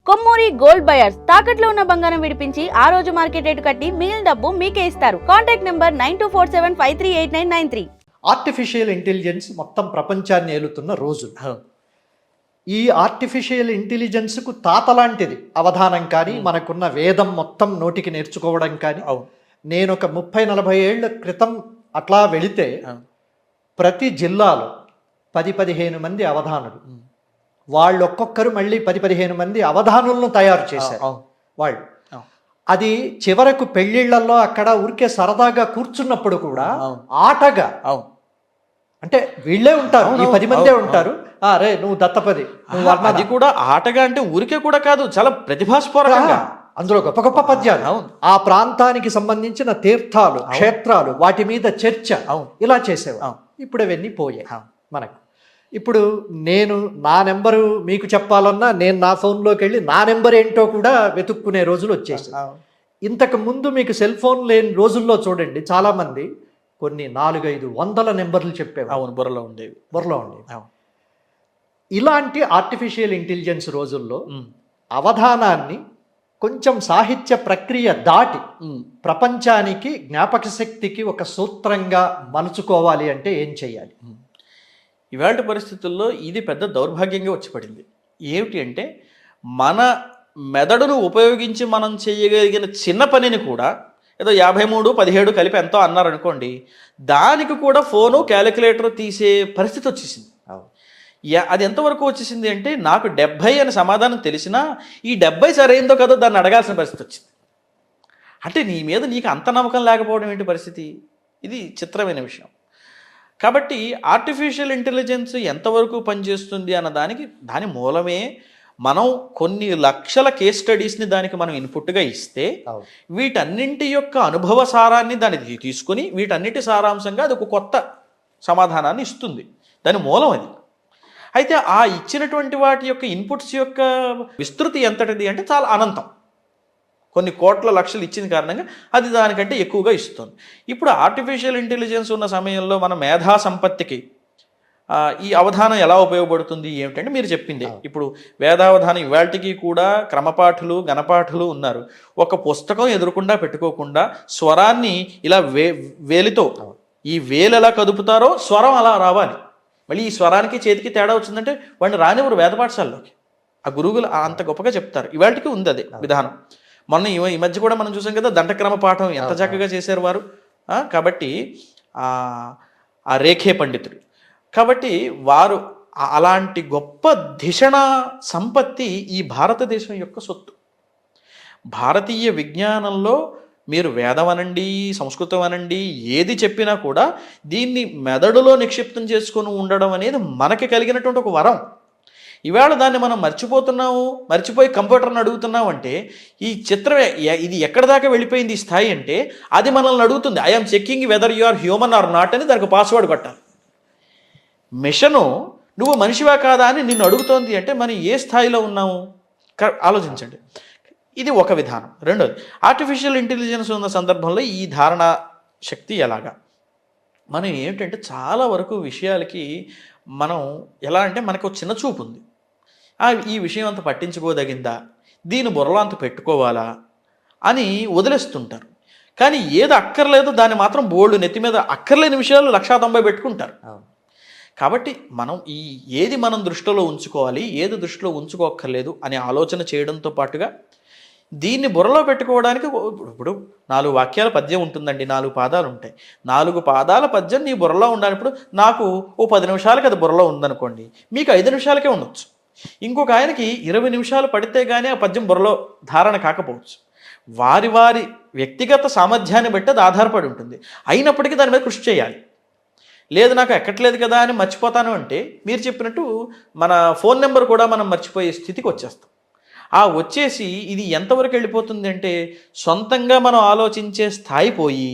Kommuri gold buyers తాకట్లో ఉన్న బంగారం విడిపించి ఆ రోజు మార్కెట్ రేటు కట్టి మిగిలిన డబ్బు మీకే ఇస్తారు. Contact number 9247538993. ఆర్టిఫిషియల్ ఇంటెలిజెన్స్ మొత్తం ప్రపంచాన్ని ఏలుతున్న రోజులు. ఈ ఆర్టిఫిషియల్ ఇంటెలిజెన్స్కు తాత లాంటిది అవధానం కానీ, మనకున్న వేదం మొత్తం నోటికి నేర్చుకోవడం కానీ. నేను ఒక 30-40 ఏళ్ల క్రితం అట్లా వెళితే ప్రతి జిల్లాలో 10-15 మంది అవధానులు, వాళ్ళు ఒక్కొక్కరు మళ్ళీ 10-15 మంది అవధానులను తయారు చేశారు వాళ్ళు. అది చివరకు పెళ్లిళ్లలో అక్కడ ఊరికే సరదాగా కూర్చున్నప్పుడు కూడా ఆటగా, అంటే వీళ్ళే ఉంటారు, ఈ 10 మందే ఉంటారు. అరే నువ్వు దత్తపది, అది కూడా ఆటగా అంటే ఊరికే కూడా కాదు, చాలా ప్రతిభాస్ఫూర్తంగా అందులో గొప్ప గొప్ప పద్యాలు, ఆ ప్రాంతానికి సంబంధించిన తీర్థాలు, క్షేత్రాలు, వాటి మీద చర్చ ఇలా చేసేవారు. ఇప్పుడు అవన్నీ పోయాయి మనకు. ఇప్పుడు నేను నా నెంబరు మీకు చెప్పాలన్నా నేను నా ఫోన్లోకి వెళ్ళి నా నెంబర్ ఏంటో కూడా వెతుక్కునే రోజులు వచ్చేసాయి. ఇంతకు ముందు మీకు సెల్ ఫోన్ లేని రోజుల్లో చూడండి, చాలామంది కొన్ని 400-500 నెంబర్లు చెప్పేవారు, బుర్రలో ఉండేవి. ఇలాంటి ఆర్టిఫిషియల్ ఇంటెలిజెన్స్ రోజుల్లో అవధానాన్ని కొంచెం సాహిత్య ప్రక్రియ దాటి ప్రపంచానికి, జ్ఞాపక శక్తికి ఒక సూత్రంగా మలుచుకోవాలి అంటే ఏం చెయ్యాలి? ఇవాళ పరిస్థితుల్లో ఇది పెద్ద దౌర్భాగ్యంగా వచ్చి పడింది. ఏమిటి అంటే, మన మెదడును ఉపయోగించి మనం చేయగలిగిన చిన్న పనిని కూడా ఏదో 53-17 కలిపి ఎంతో అన్నారనుకోండి, దానికి కూడా ఫోను, క్యాలిక్యులేటర్ తీసే పరిస్థితి వచ్చేసింది. అది ఎంతవరకు వచ్చేసింది అంటే, నాకు 70 అని సమాధానం తెలిసినా ఈ 70 సరైందో కదో దాన్ని అడగాల్సిన పరిస్థితి వచ్చింది. అంటే నీ మీద నీకు అంత నమ్మకం లేకపోవడం ఏంటి పరిస్థితి? ఇది చిత్రమైన విషయం. కాబట్టి ఆర్టిఫిషియల్ ఇంటెలిజెన్స్ ఎంతవరకు పనిచేస్తుంది అన్న దాని మూలమే మనం కొన్ని లక్షల కేస్ స్టడీస్ని దానికి మనం ఇన్పుట్గా ఇస్తే, వీటన్నింటి యొక్క అనుభవ సారాన్ని దాన్ని తీసుకొని వీటన్నిటి సారాంశంగా అది ఒక కొత్త సమాధానాన్ని ఇస్తుంది. దాని మూలం అది. అయితే ఆ ఇచ్చినటువంటి వాటి యొక్క ఇన్పుట్స్ యొక్క విస్తృతి ఎంతటిది అంటే చాలా అనంతం. కొన్ని కోట్ల లక్షలు ఇచ్చిన కారణంగా అది దానికంటే ఎక్కువగా ఇస్తుంది. ఇప్పుడు ఆర్టిఫిషియల్ ఇంటెలిజెన్స్ ఉన్న సమయంలో మన మేధా సంపత్తికి ఈ అవధానం ఎలా ఉపయోగపడుతుంది ఏమిటంటే, మీరు చెప్పింది ఇప్పుడు వేదావధానం ఇవాళకి కూడా క్రమపాఠులు, గణపాఠులు ఉన్నారు. ఒక పుస్తకం ఎదురకుండా పెట్టుకోకుండా స్వరాన్ని ఇలా వేలితో, ఈ వేలు ఎలా కదుపుతారో స్వరం అలా రావాలి. మళ్ళీ ఈ స్వరానికి చేతికి తేడా వచ్చిందంటే వాడిని రానివ్వరు వేద పాఠశాలలోకి. ఆ గురువులు అంత గొప్పగా చెప్తారు. ఇవాళకి ఉంది అదే విధానం. మొన్న ఈ మధ్య కూడా మనం చూసాం కదా, దండక్రమ పాఠం ఎంత చక్కగా చేశారు వారు. కాబట్టి ఆ రేఖే పండితుడు. కాబట్టి వారు అలాంటి గొప్ప ధిషణ సంపత్తి ఈ భారతదేశం యొక్క సొత్తు. భారతీయ విజ్ఞానంలో మీరు వేదం అనండి, సంస్కృతం అనండి, ఏది చెప్పినా కూడా దీన్ని మెదడులో నిక్షిప్తం చేసుకొని ఉండడం అనేది మనకి కలిగినటువంటి ఒక వరం. ఇవాళ దాన్ని మనం మర్చిపోతున్నాము, మర్చిపోయి కంప్యూటర్ని అడుగుతున్నాము అంటే ఈ చిత్రమే ఇది ఎక్కడ దాకా వెళ్ళిపోయింది ఈ స్థాయి అంటే, అది మనల్ని అడుగుతుంది I'm checking whether you are human or not అని దానికి పాస్వర్డ్ కొట్టాలి. మిషను నువ్వు మనిషివా కాదా అని నిన్ను అడుగుతోంది అంటే మనం ఏ స్థాయిలో ఉన్నాము ఆలోచించండి. ఇది ఒక విధానం. రెండోది, ఆర్టిఫిషియల్ ఇంటెలిజెన్స్ ఉన్న సందర్భంలో ఈ ధారణ శక్తి ఎలాగా, మనం ఏమిటంటే చాలా వరకు విషయాలకి మనం ఎలా అంటే మనకు చిన్న చూపు ఉంది. ఈ విషయం అంత పట్టించుకోదగిందా, దీని బుర్రలో అంత పెట్టుకోవాలా అని వదిలేస్తుంటారు. కానీ ఏది అక్కర్లేదో దాన్ని మాత్రం బోల్డ్ నెత్తి మీద అక్కర్లేని విషయాలు 190 పెట్టుకుంటారు. కాబట్టి మనం ఏది మనం దృష్టిలో ఉంచుకోవాలి, ఏది దృష్టిలో ఉంచుకోక్కర్లేదు అనే ఆలోచన చేయడంతో పాటుగా దీన్ని బుర్రలో పెట్టుకోవడానికి ఇప్పుడు 4 వాక్యాల పద్యం ఉంటుందండి, 4 పాదాలు ఉంటాయి. 4 పాదాల పద్యం నీ బుర్రలో ఉండాలప్పుడు నాకు 10 నిమిషాలకి అది బుర్రలో ఉందనుకోండి, మీకు 5 నిమిషాలకే ఉండొచ్చు. ఇంకొక ఆయనకి 20 నిమిషాలు పడితే కానీ ఆ పద్యం బుర్రలో ధారణ కాకపోవచ్చు. వారి వారి వ్యక్తిగత సామర్థ్యాన్ని బట్టి అది ఆధారపడి ఉంటుంది. అయినప్పటికీ దాని మీద కృషి చేయాలి. లేదు నాకు ఎక్కట్లేదు కదా అని మర్చిపోతాను అంటే, మీరు చెప్పినట్టు మన ఫోన్ నెంబర్ కూడా మనం మర్చిపోయే స్థితికి వచ్చేస్తాం. వచ్చేసి ఇది ఎంతవరకు వెళ్ళిపోతుంది అంటే, సొంతంగా మనం ఆలోచించే స్థాయి పోయి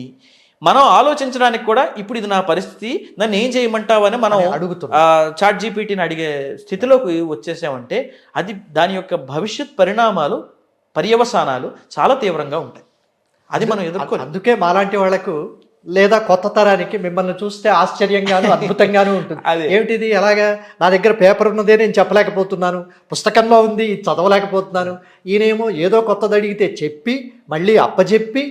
మనం ఆలోచించడానికి కూడా ఇప్పుడు ఇది నా పరిస్థితి, నన్ను ఏం చేయమంటావని మనం చాట్ జీపీటీని అడిగే స్థితిలోకి వచ్చేసామంటే అది దాని యొక్క భవిష్యత్ పరిణామాలు, పర్యవసానాలు చాలా తీవ్రంగా ఉంటాయి. అది మనం ఎదుర్కోవాలి. అందుకే మాలాంటి వాళ్లకు లేదా కొత్త తరానికి మిమ్మల్ని చూస్తే ఆశ్చర్యంగాను అద్భుతంగాను ఉంటుంది. అదే. ఏమిటిది ఎలాగా, నా దగ్గర పేపర్ ఉన్నదే నేను చెప్పలేకపోతున్నాను, పుస్తకంలో ఉంది ఇది చదవలేకపోతున్నాను, ఈయనేమో ఏదో కొత్తది అడిగితే చెప్పి మళ్ళీ అప్పచెప్పి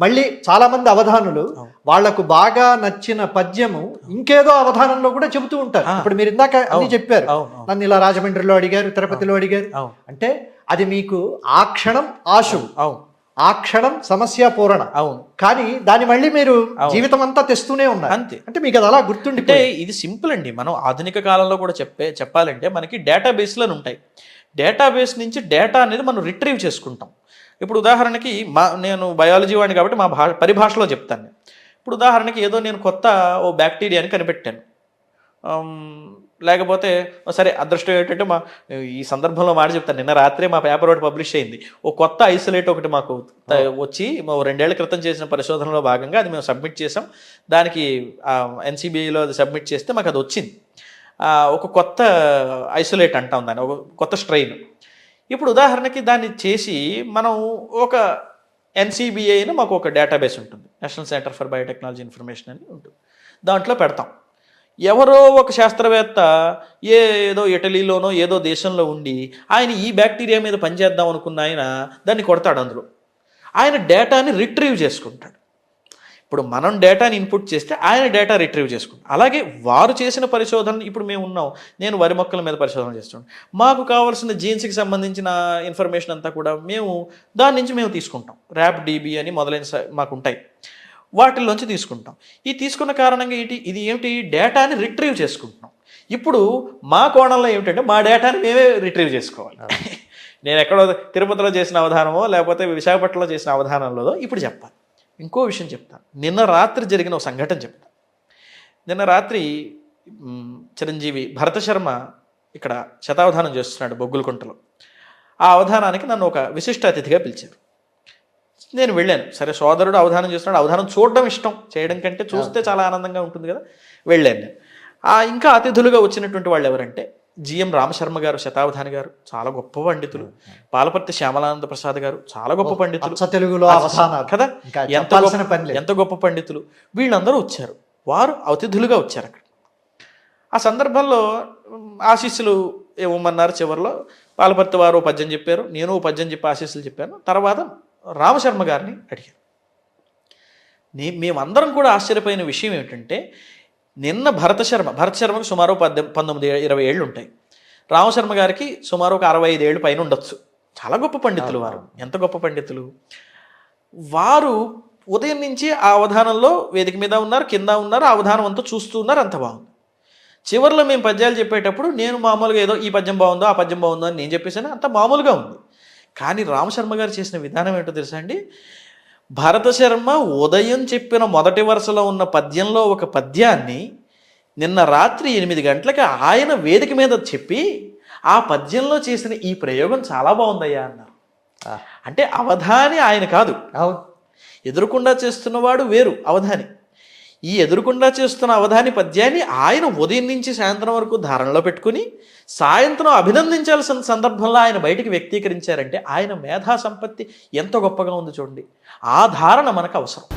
మళ్ళీ చాలా మంది అవధానులు వాళ్లకు బాగా నచ్చిన పద్యము ఇంకేదో అవధానంలో కూడా చెబుతూ ఉంటారు. ఇప్పుడు మీరు ఇందాక అన్ని చెప్పారు, నన్ను ఇలా రాజమండ్రిలో అడిగారు, తిరుపతిలో అడిగారు అంటే అది మీకు ఆ క్షణం ఆశువు, ఆ క్షణం సమస్య పూరణ. అవును. కానీ దాన్ని మళ్ళీ మీరు జీవితం అంతా తెస్తూనే ఉన్నారు. అంతే. అంటే మీకు అది అలా గుర్తుండి. అంటే ఇది సింపుల్ అండి. మనం ఆధునిక కాలంలో కూడా చెప్పాలంటే మనకి డేటాబేస్లను ఉంటాయి. డేటాబేస్ నుంచి డేటా అనేది మనం రిట్రీవ్ చేసుకుంటాం. ఇప్పుడు ఉదాహరణకి నేను బయాలజీ వాడిని కాబట్టి మా పరిభాషలో చెప్తాను. ఇప్పుడు ఉదాహరణకి ఏదో నేను కొత్త ఓ బ్యాక్టీరియాని కనిపెట్టాను, లేకపోతే సరే అదృష్టం ఏంటంటే ఈ సందర్భంలో మాట చెప్తాను, నిన్న రాత్రే మా పేపర్ ఒకటి పబ్లిష్ అయింది. ఓ కొత్త ఐసోలేట్ ఒకటి మాకు వచ్చి 2 ఏళ్ల క్రితం చేసిన పరిశోధనలో భాగంగా అది మేము సబ్మిట్ చేసాం. దానికి NCBIలో అది సబ్మిట్ చేస్తే మాకు అది వచ్చింది. ఒక కొత్త ఐసోలేట్ అంటాం దాన్ని, ఒక కొత్త స్ట్రెయిన్. ఇప్పుడు ఉదాహరణకి దాన్ని చేసి మనం ఒక NCBI మాకు ఒక డేటాబేస్ ఉంటుంది, national centre for biotechnology information అని ఉంటుంది. దాంట్లో పెడతాం. ఎవరో ఒక శాస్త్రవేత్త ఏదో ఇటలీలోనో ఏదో దేశంలో ఉండి ఆయన ఈ బ్యాక్టీరియా మీద పనిచేద్దాం అనుకున్న ఆయన దాన్ని కొడతాడు. అందులో ఆయన డేటాని రిట్రీవ్ చేసుకుంటాడు. ఇప్పుడు మనం డేటాని ఇన్పుట్ చేస్తే ఆయన డేటా రిట్రీవ్ చేసుకుంటాం. అలాగే వారు చేసిన పరిశోధన, ఇప్పుడు మేము ఉన్నాం, నేను వరి మొక్కల మీద పరిశోధన చేస్తున్నాను, మాకు కావాల్సిన జీన్స్కి సంబంధించిన ఇన్ఫర్మేషన్ అంతా కూడా దాని నుంచి మేము తీసుకుంటాం. RAPDB అని మొదలైన మాకు ఉంటాయి, వాటిల్లోంచి తీసుకుంటాం. ఈ తీసుకున్న కారణంగా ఇది ఏమిటి, డేటాని రిట్రీవ్ చేసుకుంటున్నాం. ఇప్పుడు మా కోణంలో ఏమిటంటే మా డేటాని మేమే రిట్రీవ్ చేసుకోవాలి. నేను ఎక్కడో తిరుపతిలో చేసిన అవధానమో లేకపోతే విశాఖపట్నంలో చేసిన అవధానంలో ఇప్పుడు చెప్పాలి. ఇంకో విషయం చెప్తాను. నిన్న రాత్రి జరిగిన ఒక సంఘటన చెప్తాను. నిన్న రాత్రి చిరంజీవి భరత శర్మ ఇక్కడ శతావధానం చేస్తున్నాడు బొగ్గులకుంటలో. ఆ అవధానానికి నన్ను ఒక విశిష్ట అతిథిగా పిలిచారు. నేను వెళ్ళాను. సరే, సోదరుడు అవధానం చేస్తున్నాడు, అవధానం చూడడం ఇష్టం, చేయడం కంటే చూస్తే చాలా ఆనందంగా ఉంటుంది కదా, వెళ్ళాను నేను. ఇంకా అతిథులుగా వచ్చినటువంటి వాళ్ళు ఎవరంటే GM రామశర్మ గారు, శతావధాని గారు, చాలా గొప్ప పండితులు. పాలపర్తి శ్యామలానంద ప్రసాద్ గారు, చాలా గొప్ప పండితులు, తెలుగులో కదా, ఎంత గొప్ప పండితులు. వీళ్ళందరూ వచ్చారు, వారు అతిథులుగా వచ్చారు అక్కడ. ఆ సందర్భంలో ఆశీస్సులు ఇవ్వమన్నారు. చివరిలో పాలపర్తి వారు పద్యం చెప్పారు, నేను పద్యం చెప్పి ఆశీస్సులు చెప్పాను. తర్వాత రామశర్మ గారిని అడిగారు. మేమందరం కూడా ఆశ్చర్యపోయిన విషయం ఏమిటంటే, నిన్న భరత శర్మకు సుమారు 19-20 ఏళ్ళు ఉంటాయి, రామశర్మ గారికి సుమారు ఒక 65 ఏళ్ళు పైన ఉండొచ్చు. చాలా గొప్ప పండితులు వారు. ఎంత గొప్ప పండితులు వారు! ఉదయం నుంచి ఆ అవధానంలో వేదిక మీద ఉన్నారు, కింద ఉన్నారు, ఆ అవధానం అంతా చూస్తూ ఉన్నారు, అంత బాగుంది. చివరిలో మేము పద్యాలు చెప్పేటప్పుడు నేను మామూలుగా ఏదో ఈ పద్యం బాగుందో ఆ పద్యం బాగుందో అని నేను చెప్పేసాను, అంత మామూలుగా ఉంది. కానీ రామశర్మ గారు చేసిన విధానం ఏంటో తెలుసా అండి, భరత శర్మ ఉదయం చెప్పిన మొదటి వరుసలో ఉన్న పద్యంలో ఒక పద్యాన్ని నిన్న రాత్రి 8 గంటలకి ఆయన వేదిక మీద చెప్పి ఆ పద్యంలో చేసిన ఈ ప్రయోగం చాలా బాగుందయ్యా అన్నారు. అంటే అవధాని ఆయన కాదు, ఎదురుకుండా చేస్తున్నవాడు వేరు అవధాని. ఈ ఎదురుకుండా చేస్తున్న అవధాని పద్యాన్ని ఆయన ఉదయం నుంచి సాయంత్రం వరకు ధారణలో పెట్టుకుని సాయంత్రం అభినందించాల్సిన సందర్భంలో ఆయన బయటికి వ్యక్తీకరించారంటే ఆయన మేధా సంపత్తి ఎంత గొప్పగా ఉంది చూడండి. ఆ ధారణ మనకు అవసరం.